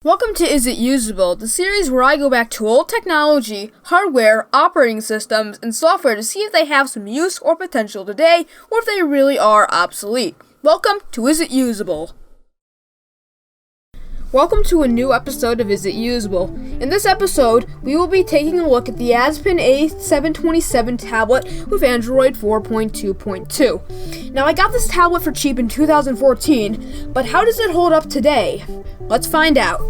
Welcome to Is It Usable, the series where I go back to old technology, hardware, operating systems, and software to see if they have some use or potential today, or if they really are obsolete. Welcome to Is It Usable. Welcome to a new episode of Is It Usable. In this episode, we will be taking a look at the Azpen A727 tablet with Android 4.2.2. Now, I got this tablet for cheap in 2014, but how does it hold up today? Let's find out.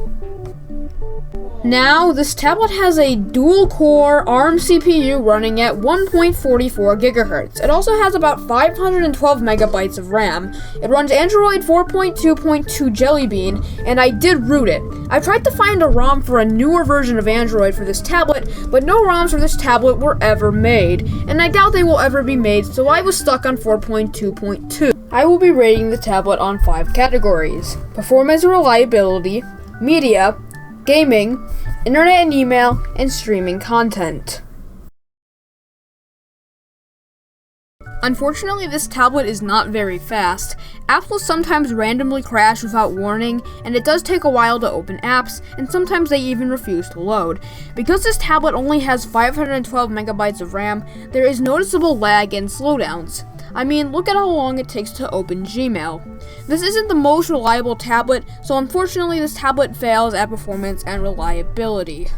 Now, this tablet has a dual-core ARM CPU running at 1.44 GHz. It also has about 512 megabytes of RAM. It runs Android 4.2.2 Jelly Bean, and I did root it. I tried to find a ROM for a newer version of Android for this tablet, but no ROMs for this tablet were ever made, and I doubt they will ever be made, so I was stuck on 4.2.2. I will be rating the tablet on 5 categories: performance and reliability, media, gaming, internet and email, and streaming content. Unfortunately, this tablet is not very fast. Apps will sometimes randomly crash without warning, and it does take a while to open apps, and sometimes they even refuse to load. Because this tablet only has 512 megabytes of RAM, there is noticeable lag and slowdowns. I mean, look at how long it takes to open Gmail. This isn't the most reliable tablet, so unfortunately this tablet fails at performance and reliability.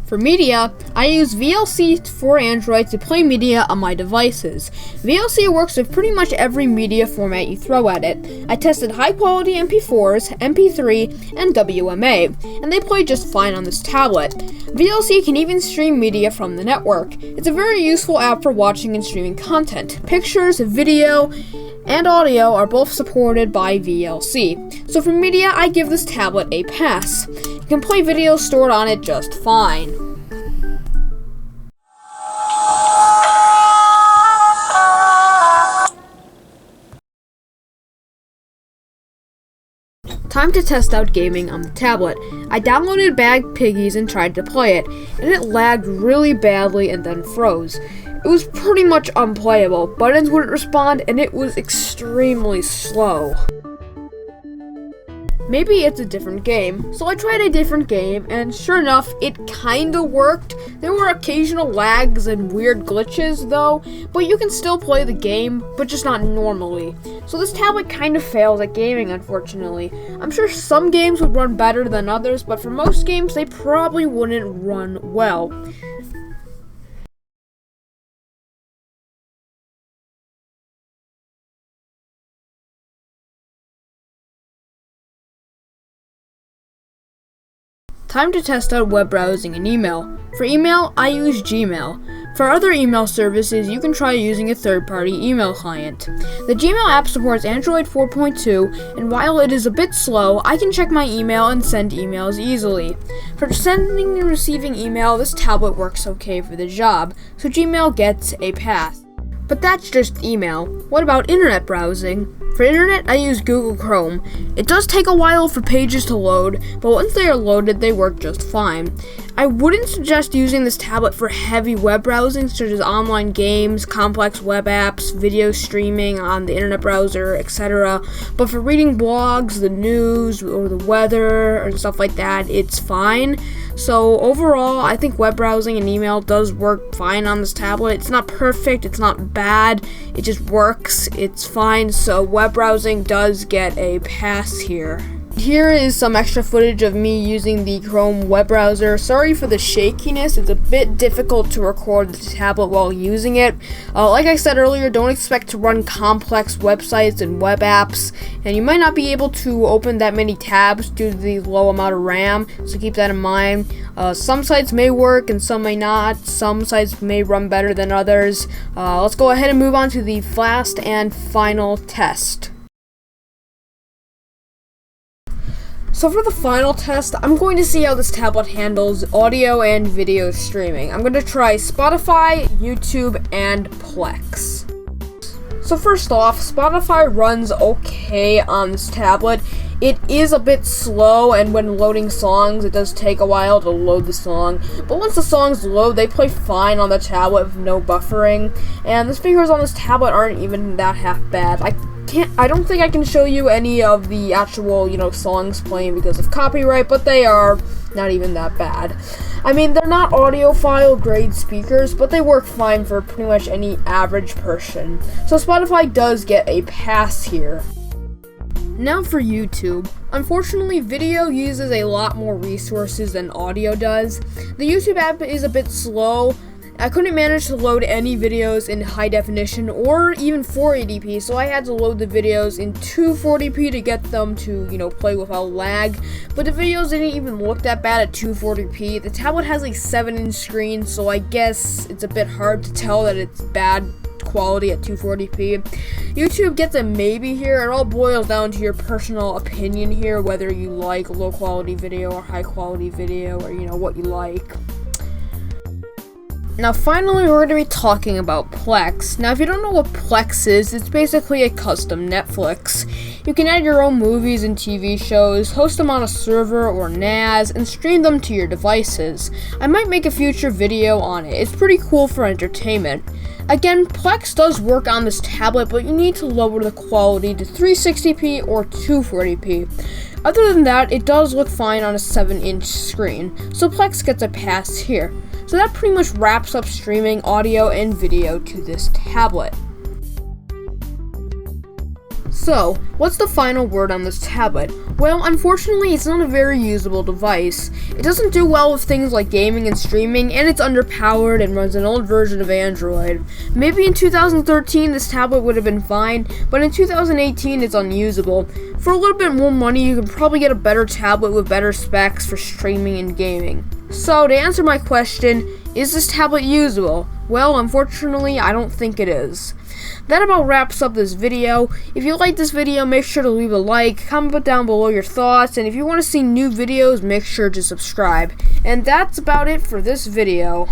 For media, I use VLC for Android to play media on my devices. VLC works with pretty much every media format you throw at it. I tested high-quality MP4s, MP3, and WMA, and they play just fine on this tablet. VLC can even stream media from the network. It's a very useful app for watching and streaming content. Pictures, video, and audio are both supported by VLC. So for media, I give this tablet a pass. You can play videos stored on it just fine. Time to test out gaming on the tablet. I downloaded Bag Piggies and tried to play it, and it lagged really badly and then froze. It was pretty much unplayable. Buttons wouldn't respond, and it was extremely slow. Maybe it's a different game. So I tried a different game, and sure enough, it kinda worked. There were occasional lags and weird glitches though, but you can still play the game, but just not normally. So this tablet kind of fails at gaming, unfortunately. I'm sure some games would run better than others, but for most games, they probably wouldn't run well. Time to test out web browsing and email. For email, I use Gmail. For other email services, you can try using a third-party email client. The Gmail app supports Android 4.2, and while it is a bit slow, I can check my email and send emails easily. For sending and receiving email, this tablet works okay for the job, so Gmail gets a pass. But that's just email. What about internet browsing? For internet, I use Google Chrome. It does take a while for pages to load, but once they are loaded, they work just fine. I wouldn't suggest using this tablet for heavy web browsing, such as online games, complex web apps, video streaming on the internet browser, etc. But for reading blogs, the news, or the weather, and stuff like that, it's fine. So overall, I think web browsing and email does work fine on this tablet. It's not perfect, it's not bad, it just works, it's fine, so web browsing does get a pass here. Here is some extra footage of me using the Chrome web browser. Sorry for the shakiness, it's a bit difficult to record the tablet while using it. Like I said earlier, don't expect to run complex websites and web apps, and you might not be able to open that many tabs due to the low amount of RAM, so keep that in mind. Some sites may work and some may not. Some sites may run better than others. Let's go ahead and move on to the last and final test. So for the final test, I'm going to see how this tablet handles audio and video streaming. I'm going to try Spotify, YouTube, and Plex. So first off, Spotify runs okay on this tablet. It is a bit slow, and when loading songs, it does take a while to load the song. But once the songs load, they play fine on the tablet with no buffering. And the speakers on this tablet aren't even that half bad. I I don't think I can show you any of the actual, songs playing because of copyright, but they are not even that bad. I mean, they're not audiophile grade speakers, but they work fine for pretty much any average person. So Spotify does get a pass here. Now for YouTube. Unfortunately, video uses a lot more resources than audio does. The YouTube app is a bit slow. I couldn't manage to load any videos in high definition or even 480p, so I had to load the videos in 240p to get them to, play without lag. But the videos didn't even look that bad at 240p. The tablet has a 7-inch screen, so I guess it's a bit hard to tell that it's bad quality at 240p. YouTube gets a maybe here. It all boils down to your personal opinion here, whether you like low quality video or high quality video, or what you like. Now finally, we're going to be talking about Plex. Now if you don't know what Plex is, it's basically a custom Netflix. You can add your own movies and TV shows, host them on a server or NAS, and stream them to your devices. I might make a future video on it. It's pretty cool for entertainment. Again, Plex does work on this tablet, but you need to lower the quality to 360p or 240p. Other than that, it does look fine on a 7-inch screen, so Plex gets a pass here. So that pretty much wraps up streaming audio and video to this tablet. So, what's the final word on this tablet? Well, unfortunately, it's not a very usable device. It doesn't do well with things like gaming and streaming, and it's underpowered and runs an old version of Android. Maybe in 2013 this tablet would have been fine, but in 2018 it's unusable. For a little bit more money, you can probably get a better tablet with better specs for streaming and gaming. So, to answer my question, is this tablet usable? Well, unfortunately, I don't think it is. That about wraps up this video. If you like this video, make sure to leave a like, comment down below your thoughts, and if you want to see new videos, make sure to subscribe. And that's about it for this video.